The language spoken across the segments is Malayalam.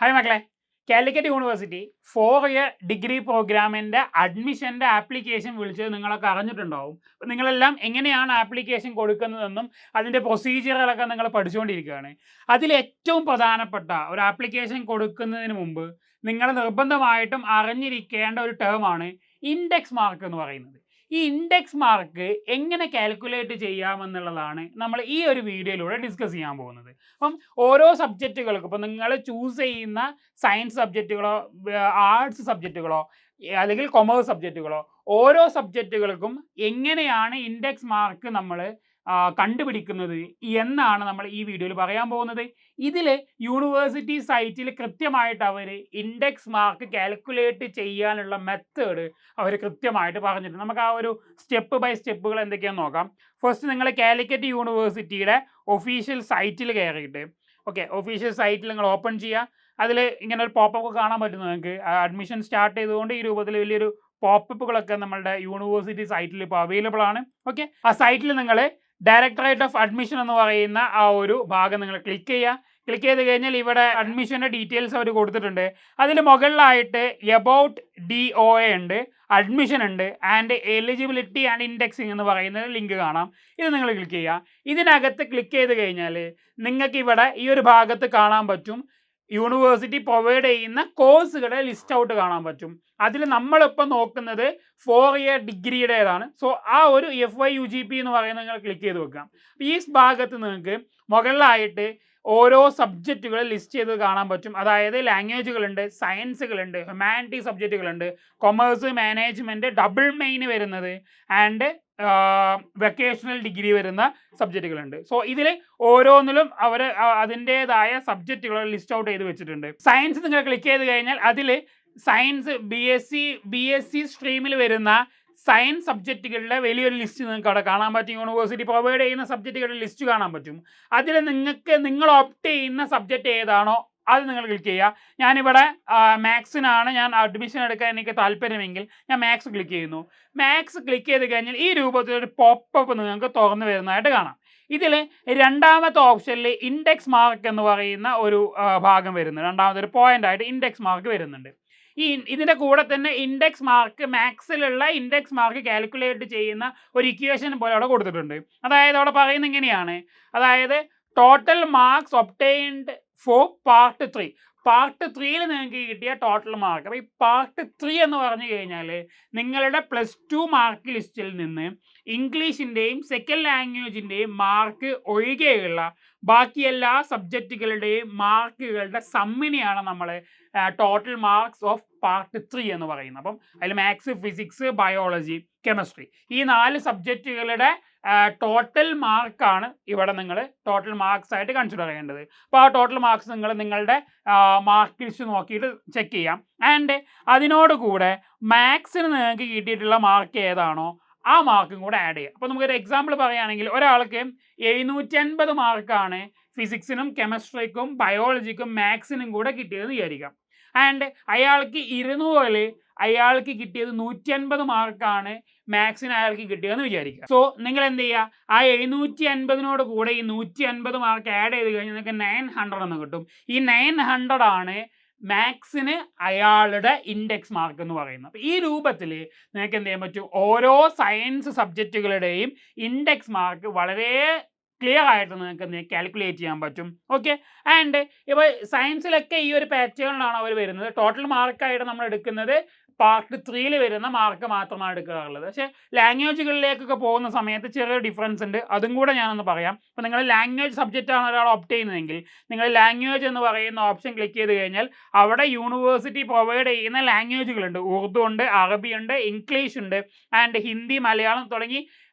ഹായ് മക്കളെ, കാലിക്കറ്റ് യൂണിവേഴ്സിറ്റി 4 ഇയർ ഡിഗ്രി പ്രോഗ്രാമിൻ്റെ അഡ്മിഷൻ്റെ ആപ്ലിക്കേഷൻ വിളിച്ചത് നിങ്ങളൊക്കെ അറിഞ്ഞിട്ടുണ്ടാവും. അപ്പോൾ നിങ്ങളെല്ലാം എങ്ങനെയാണ് ആപ്ലിക്കേഷൻ കൊടുക്കുന്നതെന്നും അതിൻ്റെ പ്രൊസീജിയറുകളൊക്കെ നിങ്ങൾ പഠിച്ചുകൊണ്ടിരിക്കുകയാണ്. അതിലേറ്റവും പ്രധാനപ്പെട്ട ഒരു ആപ്ലിക്കേഷൻ കൊടുക്കുന്നതിന് മുമ്പ് നിങ്ങൾ നിർബന്ധമായിട്ടും അറിഞ്ഞിരിക്കേണ്ട ഒരു ടേമാണ് ഇൻഡെക്സ് മാർക്ക് എന്ന് പറയുന്നത്. ഈ ഇൻഡെക്സ് മാർക്ക് എങ്ങനെ കാൽക്കുലേറ്റ് ചെയ്യാമെന്നുള്ളതാണ് നമ്മൾ ഈ ഒരു വീഡിയോയിലൂടെ ഡിസ്കസ് ചെയ്യാൻ പോകുന്നത്. അപ്പം ഓരോ സബ്ജക്റ്റുകൾക്കും ഇപ്പം നിങ്ങൾ ചൂസ് ചെയ്യുന്ന സയൻസ് സബ്ജക്റ്റുകളോ ആർട്സ് സബ്ജക്റ്റുകളോ അല്ലെങ്കിൽ കൊമേഴ്സ് സബ്ജക്റ്റുകളോ ഓരോ സബ്ജക്റ്റുകൾക്കും എങ്ങനെയാണ് ഇൻഡെക്സ് മാർക്ക് നമ്മൾ കണ്ടുപിടിക്കുന്നത് എന്നാണ് നമ്മൾ ഈ വീഡിയോയിൽ പറയാൻ പോകുന്നത്. ഇതിൽ യൂണിവേഴ്സിറ്റി സൈറ്റിൽ കൃത്യമായിട്ട് അവർ ഇൻഡെക്സ് മാർക്ക് കാൽക്കുലേറ്റ് ചെയ്യാനുള്ള മെത്തേഡ് അവർ കൃത്യമായിട്ട് പറഞ്ഞിട്ടുണ്ട്. നമുക്ക് ആ ഒരു സ്റ്റെപ്പ് ബൈ സ്റ്റെപ്പുകൾ എന്തൊക്കെയാണെന്ന് നോക്കാം. ഫസ്റ്റ് നിങ്ങൾ കാലിക്കറ്റ് യൂണിവേഴ്സിറ്റിയുടെ ഒഫീഷ്യൽ സൈറ്റിൽ കയറിയിട്ട് ഒഫീഷ്യൽ സൈറ്റിൽ നിങ്ങൾ ഓപ്പൺ ചെയ്യുക. അതിൽ ഇങ്ങനെ ഒരു പോപ്പപ്പ് കാണാൻ പറ്റുന്നു നിങ്ങൾക്ക്. അഡ്മിഷൻ സ്റ്റാർട്ട് ചെയ്തുകൊണ്ട് ഈ രൂപത്തിൽ വലിയൊരു പോപ്പപ്പുകളൊക്കെ നമ്മളുടെ യൂണിവേഴ്സിറ്റി സൈറ്റിൽ ഇപ്പോൾ അവൈലബിൾ ആണ്. ആ സൈറ്റിൽ നിങ്ങൾ ഡയറക്ടറേറ്റ് ഓഫ് അഡ്മിഷൻ എന്ന് പറയുന്ന ആ ഒരു ഭാഗം നിങ്ങൾ ക്ലിക്ക് ചെയ്യുക. ക്ലിക്ക് ചെയ്ത് കഴിഞ്ഞാൽ ഇവിടെ അഡ്മിഷൻ്റെ ഡീറ്റെയിൽസ് അവർ കൊടുത്തിട്ടുണ്ട്. അതിൽ മുകളിലായിട്ട് എബൌട്ട് DOA ഉണ്ട്, അഡ്മിഷൻ ഉണ്ട്, ആൻഡ് എലിജിബിലിറ്റി ആൻഡ് ഇൻഡെക്സിങ് എന്ന് പറയുന്ന ലിങ്ക് കാണാം. ഇത് നിങ്ങൾ ക്ലിക്ക് ചെയ്യുക. ഇതിനകത്ത് ക്ലിക്ക് ചെയ്ത് കഴിഞ്ഞാൽ നിങ്ങൾക്ക് ഇവിടെ ഈ ഒരു ഭാഗത്ത് കാണാൻ പറ്റും യൂണിവേഴ്സിറ്റി പ്രൊവൈഡ് ചെയ്യുന്ന കോഴ്സുകളുടെ ലിസ്റ്റ് ഔട്ട് കാണാൻ പറ്റും. അതിൽ നമ്മളിപ്പോൾ നോക്കുന്നത് 4 ഇയർ ഡിഗ്രിയുടേതാണ്. സോ ആ ഒരു FYUGP എന്ന് പറയുന്നത് നിങ്ങൾ ക്ലിക്ക് ചെയ്ത് വെക്കാം. ഈ ഭാഗത്ത് നിങ്ങൾക്ക് മുകളിലായിട്ട് ഓരോ സബ്ജക്റ്റുകൾ ലിസ്റ്റ് ചെയ്ത് കാണാൻ പറ്റും. അതായത് ലാംഗ്വേജുകളുണ്ട്, സയൻസുകളുണ്ട്, ഹ്യൂമാനിറ്റീസ് സബ്ജക്റ്റുകളുണ്ട്, കൊമേഴ്സ്, മാനേജ്മെൻറ്റ്, ഡബിൾ മെയിൻ വരുന്നത്, ആൻഡ് വെക്കേഷണൽ ഡിഗ്രി വരുന്ന സബ്ജക്റ്റുകളുണ്ട്. സോ ഇതിൽ ഓരോന്നിലും അവർ അതിൻ്റേതായ സബ്ജക്റ്റുകൾ ലിസ്റ്റ് ഔട്ട് ചെയ്ത് വെച്ചിട്ടുണ്ട്. സയൻസ് നിങ്ങൾ ക്ലിക്ക് ചെയ്ത് കഴിഞ്ഞാൽ അതിൽ സയൻസ് BSc സ്ട്രീമിൽ വരുന്ന സയൻസ് സബ്ജക്റ്റുകളുടെ വലിയൊരു ലിസ്റ്റ് നിങ്ങൾക്ക് അവിടെ കാണാൻ പറ്റും. യൂണിവേഴ്സിറ്റി പ്രൊവൈഡ് ചെയ്യുന്ന സബ്ജക്റ്റുകളുടെ ലിസ്റ്റ് കാണാൻ പറ്റും. അതിൽ നിങ്ങൾ ഓപ്റ്റ് ചെയ്യുന്ന സബ്ജക്റ്റ് ഏതാണോ അത് നിങ്ങൾ ക്ലിക്ക് ചെയ്യുക. ഞാനിവിടെ മാത്സിനാണ് ഞാൻ അഡ്മിഷൻ എടുക്കാൻ എനിക്ക് താല്പര്യമെങ്കിൽ ഞാൻ മാത്സ് ക്ലിക്ക് ചെയ്യുന്നു. മാത്സ് ക്ലിക്ക് ചെയ്ത് കഴിഞ്ഞാൽ ഈ രൂപത്തിലൊരു പോപ്പപ്പ് നിങ്ങൾക്ക് തുറന്നു വരുന്നതായിട്ട് കാണാം. ഇതിൽ രണ്ടാമത്തെ ഓപ്ഷനിൽ ഇൻഡെക്സ് മാർക്ക് എന്ന് പറയുന്ന ഒരു ഭാഗം വരുന്നുണ്ട്. രണ്ടാമത്തെ ഒരു പോയിൻ്റായിട്ട് ഇൻഡെക്സ് മാർക്ക് വരുന്നുണ്ട്. ഇതിൻ്റെ കൂടെ തന്നെ ഇൻഡെക്സ് മാർക്ക് മാത്സിലുള്ള ഇൻഡെക്സ് മാർക്ക് കാൽക്കുലേറ്റ് ചെയ്യുന്ന ഒരു ഇക്വേഷൻ പോലെ അവിടെ കൊടുത്തിട്ടുണ്ട്. അതായത് അവിടെ പറയുന്നത് ഇങ്ങനെയാണ്. അതായത് total marks obtained for part 3. Part 3യിൽ നിങ്ങൾക്ക് കിട്ടിയ ടോട്ടൽ മാർക്ക്. അപ്പോൾ ഈ പാർട്ട് 3 എന്ന് പറഞ്ഞു കഴിഞ്ഞാൽ നിങ്ങളുടെ +2 മാർക്ക് ലിസ്റ്റിൽ നിന്ന് ഇംഗ്ലീഷിൻ്റെയും സെക്കൻഡ് ലാംഗ്വേജിൻ്റെയും മാർക്ക് ഒഴികെയുള്ള ബാക്കി എല്ലാ സബ്ജക്റ്റുകളുടെയും മാർക്കുകളുടെ സമ്മിനെയാണ് നമ്മൾ ടോട്ടൽ മാർക്സ് ഓഫ് പാർട്ട് 3 എന്ന് പറയുന്നത്. അപ്പം അതിൽ മാത്സ്, ഫിസിക്സ്, ബയോളജി, കെമിസ്ട്രി ഈ 4 സബ്ജക്റ്റുകളുടെ ടോട്ടൽ മാർക്കാണ് ഇവിടെ നിങ്ങൾ ടോട്ടൽ മാർക്സ് ആയിട്ട് കൺസിഡർ ചെയ്യേണ്ടത്. അപ്പോൾ ആ ടോട്ടൽ മാർക്സ് നിങ്ങളുടെ മാർക്ക് ലിസ്റ്റ് നോക്കിയിട്ട് ചെക്ക് ചെയ്യാം. ആൻഡ് അതിനോട് കൂടെ മാത്സിന് നിങ്ങൾക്ക് കിട്ടിയിട്ടുള്ള മാർക്ക് ഏതാണോ ആ മാർക്കും കൂടെ ആഡ് ചെയ്യാം. അപ്പോൾ നമുക്കൊരു എക്സാമ്പിൾ പറയുകയാണെങ്കിൽ ഒരാൾക്ക് 750 മാർക്കാണ് ഫിസിക്സിനും കെമിസ്ട്രിക്കും ബയോളജിക്കും മാത്സിനും കൂടെ കിട്ടിയതെന്ന് വിചാരിക്കാം. ആൻഡ് അയാൾക്ക് 200ൽ അയാൾക്ക് കിട്ടിയത് 150 മാർക്കാണ് മാത്സിന് അയാൾക്ക് കിട്ടിയതെന്ന് വിചാരിക്കുക. സോ നിങ്ങൾ എന്ത് ചെയ്യുക, ആ 750നോട് കൂടെ ഈ 150 മാർക്ക് ആഡ് ചെയ്ത് കഴിഞ്ഞാൽ നിങ്ങൾക്ക് 900 എന്ന് കിട്ടും. ഈ 900 ആണ് മാത്സിന് അയാളുടെ ഇൻഡെക്സ് മാർക്ക് എന്ന് പറയുന്നത്. അപ്പോൾ ഈ രൂപത്തിൽ നിങ്ങൾക്ക് എന്ത് ചെയ്യാൻ പറ്റും, ഓരോ സയൻസ് സബ്ജക്റ്റുകളുടെയും ഇൻഡെക്സ് മാർക്ക് വളരെ ക്ലിയർ ആയിട്ട് നിങ്ങൾക്ക് കാൽക്കുലേറ്റ് ചെയ്യാൻ പറ്റും. ആൻഡ് ഇപ്പോൾ സയൻസിലൊക്കെ ഈ ഒരു പാറ്റേണിലാണ് അവർ വരുന്നത്. ടോട്ടൽ മാർക്കായിട്ട് നമ്മൾ എടുക്കുന്നത് പാർട്ട് 3യിൽ വരുന്ന മാർക്ക് മാത്രമാണ് എടുക്കാറുള്ളത്. പക്ഷേ ലാംഗ്വേജുകളിലേക്കൊക്കെ പോകുന്ന സമയത്ത് ചെറിയൊരു ഡിഫറൻസ് ഉണ്ട്. അതും കൂടെ ഞാനൊന്ന് പറയാം. ഇപ്പോൾ നിങ്ങൾ ലാംഗ്വേജ് സബ്ജക്റ്റാണ് ഒരാൾ ഓപ്റ്റ് ചെയ്യുന്നതെങ്കിൽ നിങ്ങൾ ലാംഗ്വേജ് എന്ന് പറയുന്ന ഓപ്ഷൻ ക്ലിക്ക് ചെയ്ത് കഴിഞ്ഞാൽ അവിടെ യൂണിവേഴ്സിറ്റി പ്രൊവൈഡ് ചെയ്യുന്ന ലാംഗ്വേജുകളുണ്ട്. ഉറുദു ഉണ്ട്, അറബി ഉണ്ട്, ഇംഗ്ലീഷ് ഉണ്ട്, ആൻഡ് ഹിന്ദി, മലയാളം തുടങ്ങി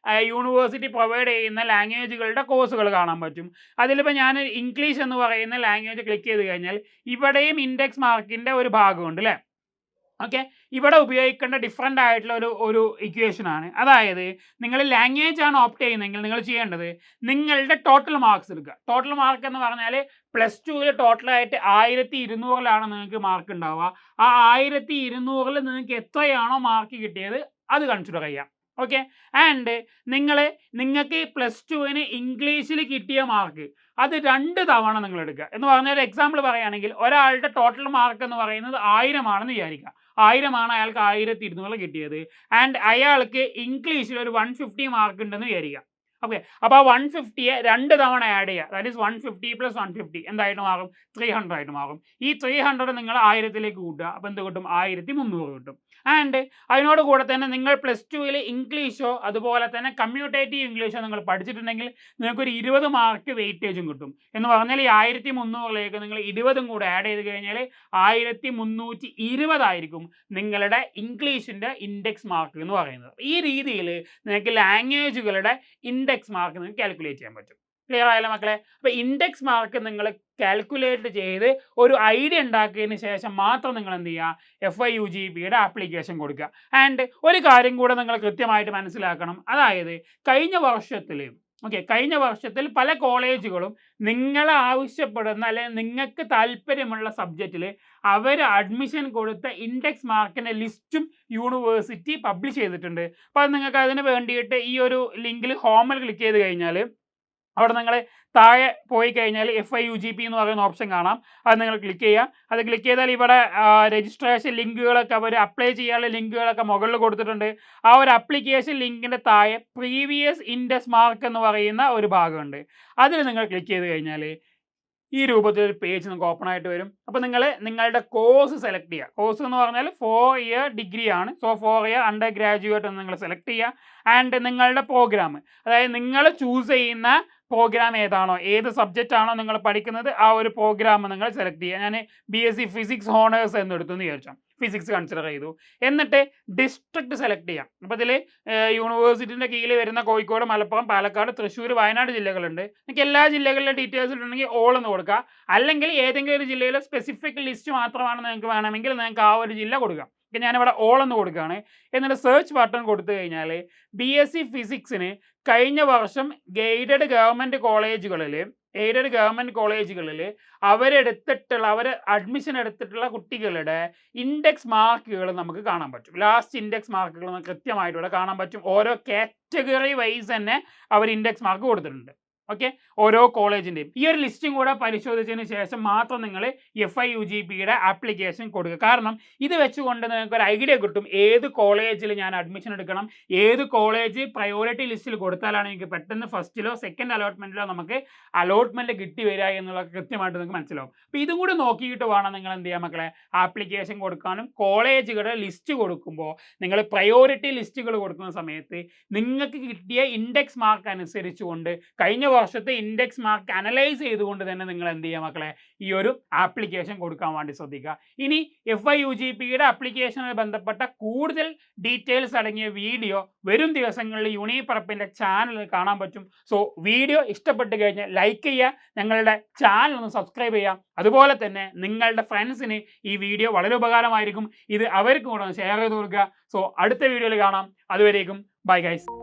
യൂണിവേഴ്സിറ്റി പ്രൊവൈഡ് ചെയ്യുന്ന ലാംഗ്വേജുകളുടെ കോഴ്സുകൾ കാണാൻ പറ്റും. അതിലിപ്പോൾ ഞാൻ ഇംഗ്ലീഷ് എന്ന് പറയുന്ന ലാംഗ്വേജ് ക്ലിക്ക് ചെയ്ത് കഴിഞ്ഞാൽ ഇവിടെയും ഇൻഡെക്സ് മാർക്കിൻ്റെ ഒരു ഭാഗമുണ്ട് അല്ലേ. ഇവിടെ ഉപയോഗിക്കേണ്ട ഡിഫറെൻ്റ് ആയിട്ടുള്ള ഒരു ഇക്വേഷനാണ്. അതായത് നിങ്ങൾ ലാംഗ്വേജ് ആണ് ഓപ്റ്റ് ചെയ്യുന്നതെങ്കിൽ നിങ്ങൾ ചെയ്യേണ്ടത് നിങ്ങളുടെ ടോട്ടൽ മാർക്സ് എടുക്കുക. ടോട്ടൽ മാർക്ക് എന്ന് പറഞ്ഞാൽ +2ൽ ടോട്ടലായിട്ട് 1200ലാണ് നിങ്ങൾക്ക് മാർക്ക് ഉണ്ടാവുക. ആ 1200ൽ നിങ്ങൾക്ക് എത്രയാണോ മാർക്ക് കിട്ടിയത് അത് കൺസിഡർ ചെയ്യാം. ഓക്കെ. ആൻഡ് നിങ്ങൾക്ക് +2 ഇംഗ്ലീഷിൽ കിട്ടിയ മാർക്ക് അത് 2 തവണ നിങ്ങൾ എടുക്കുക. എന്ന് പറഞ്ഞാൽ ഒരു എക്സാമ്പിൾ പറയുകയാണെങ്കിൽ ഒരാളുടെ ടോട്ടൽ മാർക്ക് എന്ന് പറയുന്നത് 1000 ആണെന്ന് വിചാരിക്കുക. 1000 ആണ് അയാൾക്ക് 1200 കിട്ടിയത്. ആൻഡ് അയാൾക്ക് ഇംഗ്ലീഷിൽ ഒരു 150 മാർക്ക് ഉണ്ടെന്ന് വിചാരിക്കുക. ഓക്കെ. അപ്പോൾ ആ 150യെ 2 തവണ ആഡ് ചെയ്യുക. ദാറ്റ് ഈസ് 150 + 150 എന്തായിട്ട് മാറും? 300 ആയിട്ട് മാറും. ഈ 300 നിങ്ങൾ 1000ലേക്ക് കൂട്ടുക. അപ്പോൾ എന്ത് കിട്ടും? 1300 കിട്ടും. ആൻഡ് അതിനോട് കൂടെ തന്നെ നിങ്ങൾ +2 ഇംഗ്ലീഷോ അതുപോലെ തന്നെ കമ്മ്യൂട്ടേറ്റീവ് ഇംഗ്ലീഷോ നിങ്ങൾ പഠിച്ചിട്ടുണ്ടെങ്കിൽ നിങ്ങൾക്കൊരു 20 മാർക്ക് വെയിറ്റേജും കിട്ടും. എന്ന് പറഞ്ഞാൽ ഈ 1300ലേക്ക് നിങ്ങൾ 20 കൂടെ ആഡ് ചെയ്ത് കഴിഞ്ഞാൽ 1320 ആയിരിക്കും നിങ്ങളുടെ ഇംഗ്ലീഷിൻ്റെ ഇൻഡെക്സ് മാർക്ക് എന്ന് പറയുന്നത്. ഈ രീതിയിൽ നിങ്ങൾക്ക് ലാംഗ്വേജുകളുടെ ഇൻഡെക്സ് മാർക്ക് നിങ്ങൾക്ക് കാൽക്കുലേറ്റ് ചെയ്യാൻ പറ്റും. ക്ലിയർ ആയല്ലോ മക്കളെ? അപ്പോൾ ഇൻഡെക്സ് മാർക്ക് നിങ്ങൾ കാൽക്കുലേറ്റ് ചെയ്ത് ഒരു ഐഡിയ ഉണ്ടാക്കിയതിന് ശേഷം മാത്രം നിങ്ങൾ എന്ത് ചെയ്യുക? FIUGPയുടെ ആപ്ലിക്കേഷൻ കൊടുക്കുക. ആൻഡ് ഒരു കാര്യം കൂടെ നിങ്ങൾ കൃത്യമായിട്ട് മനസ്സിലാക്കണം. അതായത് കഴിഞ്ഞ വർഷത്തിൽ പല കോളേജുകളും നിങ്ങൾ ആവശ്യപ്പെടുന്ന അല്ലെങ്കിൽ നിങ്ങൾക്ക് താല്പര്യമുള്ള സബ്ജക്റ്റിൽ അവർ അഡ്മിഷൻ കൊടുത്ത ഇൻഡെക്സ് മാർക്കിൻ്റെ ലിസ്റ്റും യൂണിവേഴ്സിറ്റി പബ്ലിഷ് ചെയ്തിട്ടുണ്ട്. അപ്പോൾ അത് നിങ്ങൾക്ക് അതിന് വേണ്ടിയിട്ട് ഈ ഒരു ലിങ്കിൽ ഹോമിൽ ക്ലിക്ക് ചെയ്ത് കഴിഞ്ഞാൽ അവിടെ നിങ്ങൾ താഴെ പോയി കഴിഞ്ഞാൽ FIUGP എന്ന് പറയുന്ന ഓപ്ഷൻ കാണാം. അത് നിങ്ങൾ ക്ലിക്ക് ചെയ്യുക. അത് ക്ലിക്ക് ചെയ്താൽ ഇവിടെ രജിസ്ട്രേഷൻ ലിങ്കുകളൊക്കെ അവർ അപ്ലൈ ചെയ്യാനുള്ള ലിങ്കുകളൊക്കെ മുകളിൽ കൊടുത്തിട്ടുണ്ട്. ആ ഒരു ആപ്ലിക്കേഷൻ ലിങ്കിൻ്റെ താഴെ പ്രീവിയസ് ഇൻഡെക്സ് മാർക്ക് എന്ന് പറയുന്ന ഒരു ഭാഗമുണ്ട്. അതിൽ നിങ്ങൾ ക്ലിക്ക് ചെയ്ത് കഴിഞ്ഞാൽ ഈ രൂപത്തിലൊരു പേജ് നിങ്ങൾക്ക് ഓപ്പൺ ആയിട്ട് വരും. അപ്പോൾ നിങ്ങൾ നിങ്ങളുടെ കോഴ്സ് സെലക്ട് ചെയ്യുക. കോഴ്സ് എന്ന് പറഞ്ഞാൽ 4 ഇയർ ഡിഗ്രി ആണ്. സോ 4 ഇയർ അണ്ടർ ഗ്രാജുവേറ്റ് എന്ന് നിങ്ങൾ സെലക്ട് ചെയ്യുക. ആൻഡ് നിങ്ങളുടെ പ്രോഗ്രാം, അതായത് നിങ്ങൾ ചൂസ് ചെയ്യുന്ന പ്രോഗ്രാം ഏതാണോ, ഏത് സബ്ജക്റ്റ് ആണോ നിങ്ങൾ പഠിക്കുന്നത്, ആ ഒരു പ്രോഗ്രാം നിങ്ങൾ സെലക്ട് ചെയ്യുക. ഞാൻ BSc ഫിസിക്സ് ഹോണേഴ്സ് എന്നെടുത്തു എന്ന് വിചാരിച്ചു, ഫിസിക്സ് കൺസിഡർ ചെയ്തു. എന്നിട്ട് ഡിസ്ട്രിക്ട് സെലക്ട് ചെയ്യാം. അപ്പോൾ ഇതിൽ യൂണിവേഴ്സിറ്റിൻ്റെ കീഴിൽ വരുന്ന കോഴിക്കോട്, മലപ്പുറം, പാലക്കാട്, തൃശ്ശൂർ, വയനാട് ജില്ലകളുണ്ട്. നിങ്ങൾക്ക് എല്ലാ ജില്ലകളിലെ ഡീറ്റെയിൽസ് ഉണ്ടെങ്കിൽ ഓൾ എന്ന് കൊടുക്കുക. അല്ലെങ്കിൽ ഏതെങ്കിലും ഒരു ജില്ലയിലെ സ്പെസിഫിക് ലിസ്റ്റ് മാത്രമാണ് നിങ്ങൾക്ക് വേണമെങ്കിൽ നിങ്ങൾക്ക് ആ ഒരു ജില്ല കൊടുക്കാം. ഞാനിവിടെ ഓൾ എന്ന് കൊടുക്കുകയാണ്. എന്നിട്ട് സെർച്ച് ബട്ടൺ കൊടുത്തു കഴിഞ്ഞാൽ BSc ഫിസിക്സിന് കഴിഞ്ഞ വർഷം എയ്ഡഡ് ഗവൺമെൻറ് കോളേജുകളിൽ അവർ അഡ്മിഷൻ എടുത്തിട്ടുള്ള കുട്ടികളുടെ ഇൻഡെക്സ് മാർക്കുകൾ നമുക്ക് കാണാൻ പറ്റും. ലാസ്റ്റ് ഇൻഡെക്സ് മാർക്കുകൾ നമുക്ക് കൃത്യമായിട്ട് ഇവിടെ കാണാൻ പറ്റും. ഓരോ കാറ്റഗറി വൈസ് തന്നെ അവർ ഇൻഡെക്സ് മാർക്ക് കൊടുത്തിട്ടുണ്ട്. ഓക്കെ, ഓരോ കോളേജിൻ്റെയും ഈ ഒരു ലിസ്റ്റും കൂടെ പരിശോധിച്ചതിന് ശേഷം മാത്രം നിങ്ങൾ FIUGPയുടെ ആപ്ലിക്കേഷൻ കൊടുക്കുക. കാരണം ഇത് വെച്ചുകൊണ്ട് നിങ്ങൾക്ക് ഒരു ഐഡിയ കിട്ടും ഏത് കോളേജിൽ ഞാൻ അഡ്മിഷൻ എടുക്കണം, ഏത് കോളേജ് പ്രയോറിറ്റി ലിസ്റ്റിൽ കൊടുത്താലാണ് എനിക്ക് പെട്ടെന്ന് ഫസ്റ്റിലോ സെക്കൻഡ് അലോട്ട്മെൻറ്റിലോ നമുക്ക് അലോട്ട്മെൻറ്റ് കിട്ടി വരിക എന്നുള്ള കൃത്യമായിട്ട് നിങ്ങൾക്ക് മനസ്സിലാവും. അപ്പോൾ ഇതും കൂടി നോക്കിയിട്ട് വേണം നിങ്ങൾ എന്ത് ചെയ്യാൻ മക്കളെ ആപ്ലിക്കേഷൻ കൊടുക്കാനും. കോളേജുകളുടെ ലിസ്റ്റ് കൊടുക്കുമ്പോൾ നിങ്ങൾ പ്രയോറിറ്റി ലിസ്റ്റുകൾ കൊടുക്കുന്ന സമയത്ത് നിങ്ങൾക്ക് കിട്ടിയ ഇൻഡെക്സ് മാർക്ക് അനുസരിച്ചുകൊണ്ട് കഴിഞ്ഞ വർഷത്തെ ഇൻഡെക്സ് മാർക്ക് അനലൈസ് ചെയ്തുകൊണ്ട് തന്നെ നിങ്ങൾ എന്ത് ചെയ്യുക മക്കളെ ഈ ഒരു ആപ്ലിക്കേഷൻ കൊടുക്കാൻ വേണ്ടി ശ്രദ്ധിക്കുക. ഇനി FIUGPയുടെ ആപ്ലിക്കേഷനുമായി ബന്ധപ്പെട്ട കൂടുതൽ ഡീറ്റെയിൽസ് അടങ്ങിയ വീഡിയോ വരും ദിവസങ്ങളിൽ യൂണിപ്രപ്പിൻ്റെ ചാനലിൽ കാണാൻ പറ്റും. സോ വീഡിയോ ഇഷ്ടപ്പെട്ട് കഴിഞ്ഞാൽ ലൈക്ക് ചെയ്യുക, ഞങ്ങളുടെ ചാനൽ ഒന്ന് സബ്സ്ക്രൈബ് ചെയ്യുക. അതുപോലെ തന്നെ നിങ്ങളുടെ ഫ്രണ്ട്സിന് ഈ വീഡിയോ വളരെ ഉപകാരമായിരിക്കും. ഇത് അവർക്കും കൂടെ ഒന്ന് ഷെയർ ചെയ്ത് കൊടുക്കുക. സോ അടുത്ത വീഡിയോയിൽ കാണാം. അതുവരേക്കും ബൈ ഗൈസ്.